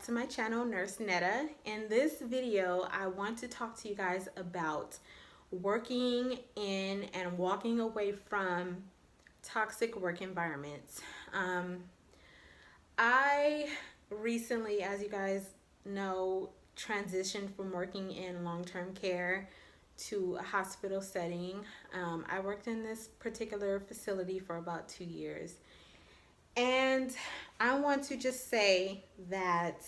back to my channel, Nurse Netta. In this video, I want to talk to you guys about working in and walking away from toxic work environments. I recently, as you guys know, transitioned from working in long-term care to a hospital setting. I worked in this particular facility for about 2 years. And I want to just say that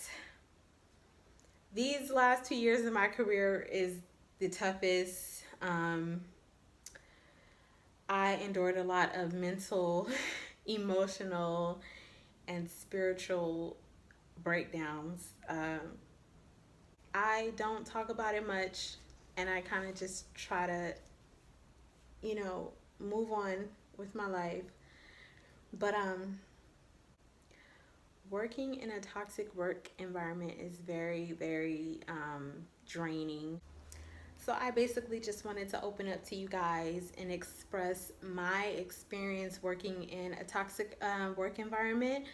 these last 2 years of my career is the toughest. I endured a lot of mental, emotional, and spiritual breakdowns. I don't talk about it much, and I kind of just try to, move on with my life. But working in a toxic work environment is very, very draining. So I basically just wanted to open up to you guys and express my experience working in a toxic work environment.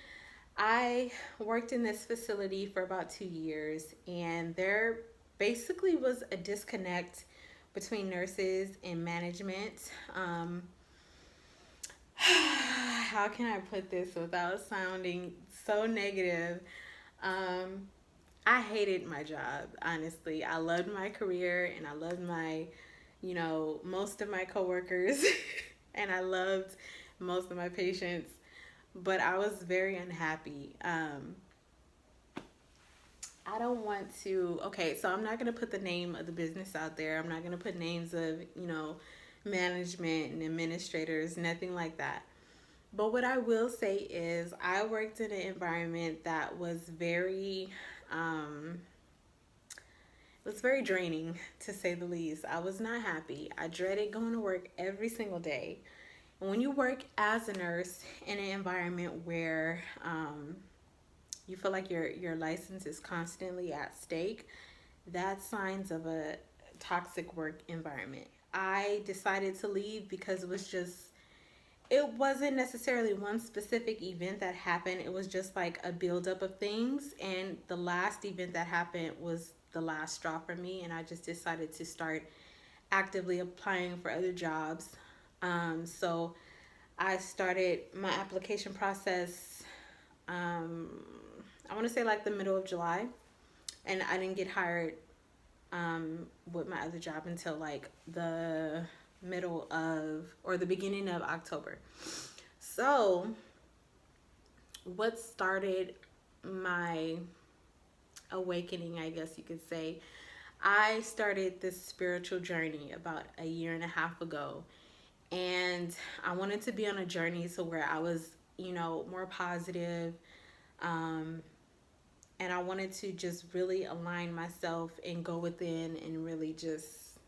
I worked in this facility for about 2 years, and there basically was a disconnect between nurses and management. How can I put this without sounding so negative? I hated my job, honestly. I loved my career and I loved my, most of my coworkers and I loved most of my patients, but I was very unhappy. I don't want to, okay, so I'm not going to put the name of the business out there. I'm not going to put names of, management and administrators, nothing like that. But what I will say is I worked in an environment that was very draining, to say the least. I was not happy. I dreaded going to work every single day. And when you work as a nurse in an environment where you feel like your license is constantly at stake, that's signs of a toxic work environment. I decided to leave because it wasn't necessarily one specific event that happened. It was just like a buildup of things. And the last event that happened was the last straw for me. And I just decided to start actively applying for other jobs. So I started my application process, I want to say like the middle of July. And I didn't get hired with my other job until like the the beginning of October. So what started my awakening, I guess you could say, I started this spiritual journey about a year and a half ago. And I wanted to be on a journey to where I was, more positive. And I wanted to just really align myself and go within and really just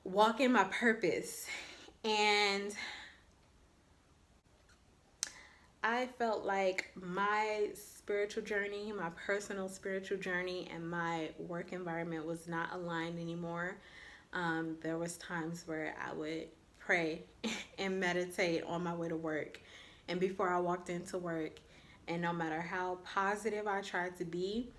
walk in my purpose. And I felt like my spiritual journey, my personal spiritual journey, and my work environment was not aligned anymore. There was times where I would pray and meditate on my way to work and before I walked into work. And no matter how positive I tried to be,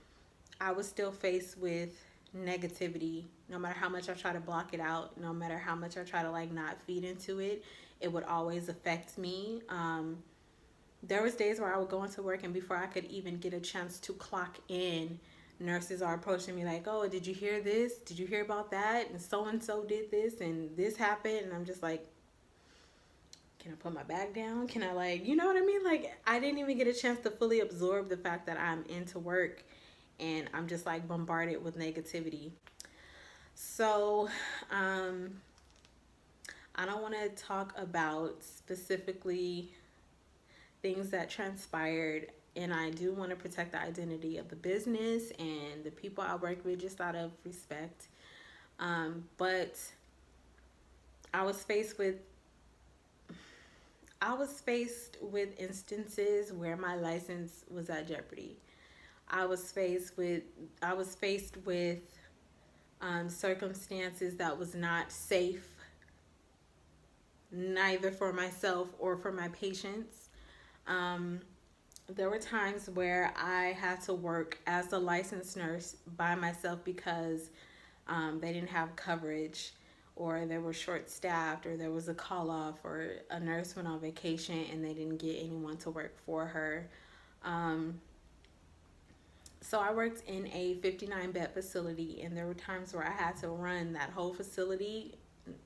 I was still faced with negativity. No matter how much I try to block it out, no matter how much I try to like not feed into it, it would always affect me. There was days where I would go into work and before I could even get a chance to clock in, nurses are approaching me like, oh, did you hear this? Did you hear about that? And so did this and this happened. And I'm just like, can I put my bag down? Can I like, you know what I mean? Like I didn't even get a chance to fully absorb the fact that I'm into work and I'm just like bombarded with negativity. So I don't want to talk about specifically things that transpired, and I do want to protect the identity of the business and the people I work with just out of respect. But I was faced with instances where my license was at jeopardy. I was faced with circumstances that was not safe, neither for myself or for my patients. There were times where I had to work as a licensed nurse by myself because they didn't have coverage, or they were short staffed, or there was a call off, or a nurse went on vacation and they didn't get anyone to work for her. Um, so I worked in a 59-bed facility, and there were times where I had to run that whole facility,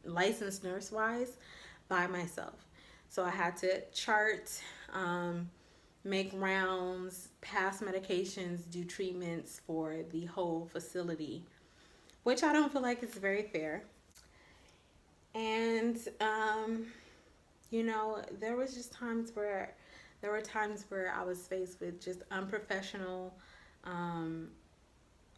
licensed nurse wise, by myself. So I had to chart, um, make rounds, pass medications, do treatments for the whole facility, which I don't feel like is very fair. And there was just times where there were times where I was faced with just unprofessional um,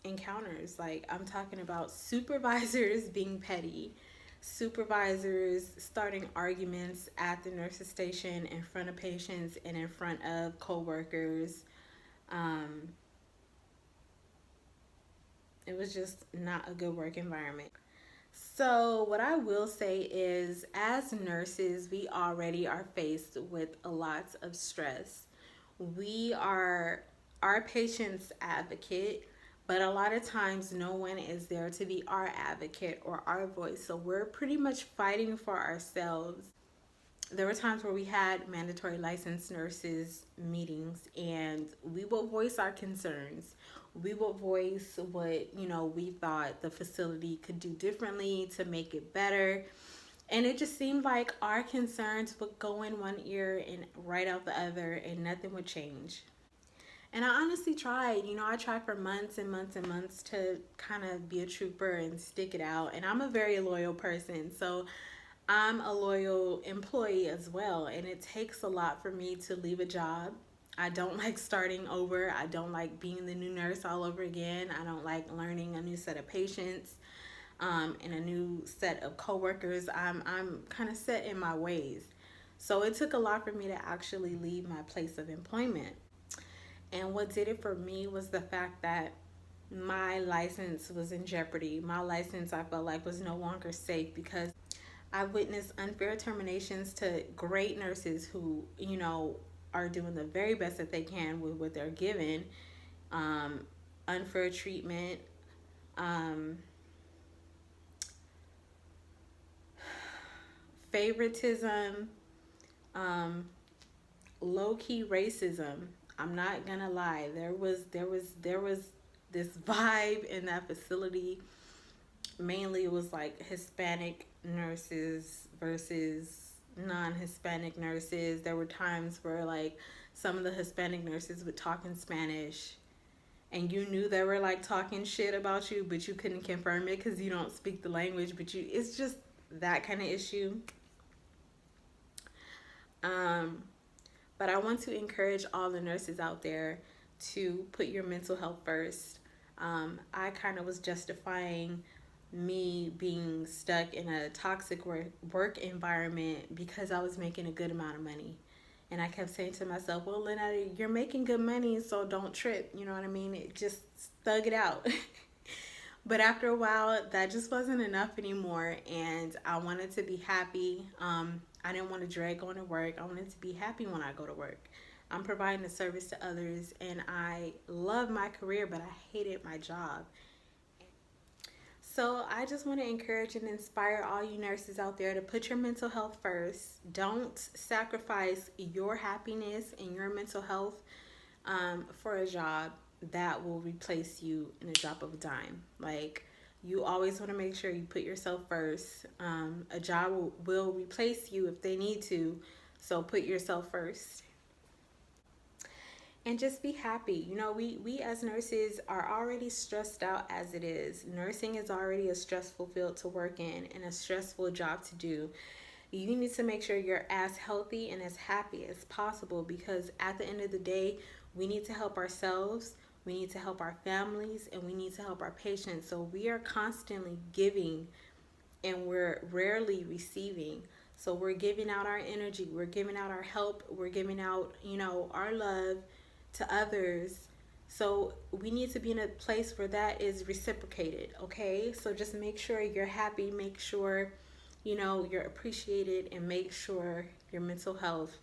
encounters. Like, I'm talking about supervisors being petty, supervisors starting arguments at the nurse's station in front of patients and in front of coworkers. Um, it was just not a good work environment. So, what I will say is, as nurses, we already are faced with a lot of stress. We are our patient's advocate, but a lot of times no one is there to be our advocate or our voice. So, we're pretty much fighting for ourselves. There were times where we had mandatory licensed nurses meetings, and we will voice our concerns. We will voice what we thought the facility could do differently to make it better. And it just seemed like our concerns would go in one ear and right out the other, and nothing would change. And I honestly tried. I tried for months and months and months to kind of be a trooper and stick it out. And I'm a very loyal person. So I'm a loyal employee as well, and it takes a lot for me to leave a job. I don't like starting over. I don't like being the new nurse all over again. I don't like learning a new set of patients, and a new set of coworkers. I'm kind of set in my ways. So it took a lot for me to actually leave my place of employment. And what did it for me was the fact that my license was in jeopardy. My license, I felt like, was no longer safe because I witnessed unfair terminations to great nurses who, are doing the very best that they can with what they're given. Um, Unfair treatment, um, favoritism, um, low key racism. I'm not gonna lie. There was this vibe in that facility. Mainly, it was like Hispanic nurses versus non-Hispanic nurses. There were times where, like, some of the Hispanic nurses would talk in Spanish, and you knew they were like talking shit about you, but you couldn't confirm it because you don't speak the language. But it's just that kind of issue. Um, but I want to encourage all the nurses out there to put your mental health first. I kind of was justifying me being stuck in a toxic work environment because I was making a good amount of money. And I kept saying to myself, well, Lynetta, you're making good money, so don't trip. You know what I mean? Just thug it out. But after a while, that just wasn't enough anymore. And I wanted to be happy. I didn't want to dread going to work. I wanted to be happy when I go to work. I'm providing a service to others, and I love my career, but I hated my job. So I just want to encourage and inspire all you nurses out there to put your mental health first. Don't sacrifice your happiness and your mental health for a job that will replace you in a drop of a dime. Like, you always want to make sure you put yourself first. A job will replace you if they need to, so put yourself first. And just be happy. We as nurses are already stressed out as it is. Nursing is already a stressful field to work in and a stressful job to do. You need to make sure you're as healthy and as happy as possible, because at the end of the day, we need to help ourselves, we need to help our families, and we need to help our patients. So we are constantly giving and we're rarely receiving. So we're giving out our energy, we're giving out our help, we're giving out, our love to others. So we need to be in a place where that is reciprocated, okay? So just make sure you're happy, make sure you're appreciated, and make sure your mental health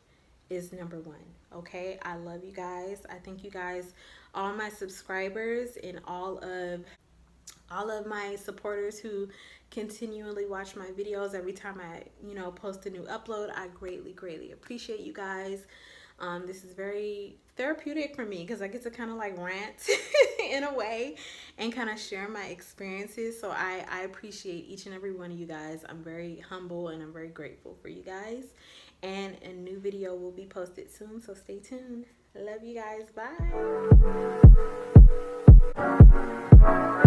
is number one. Okay, I love you guys. I thank you guys, all my subscribers and all of my supporters who continually watch my videos every time I, post a new upload. I greatly appreciate you guys. This is very therapeutic for me because I get to kind of like rant in a way and kind of share my experiences. So I appreciate each and every one of you guys. I'm very humble and I'm very grateful for you guys. And a new video will be posted soon, so stay tuned. Love you guys. Bye.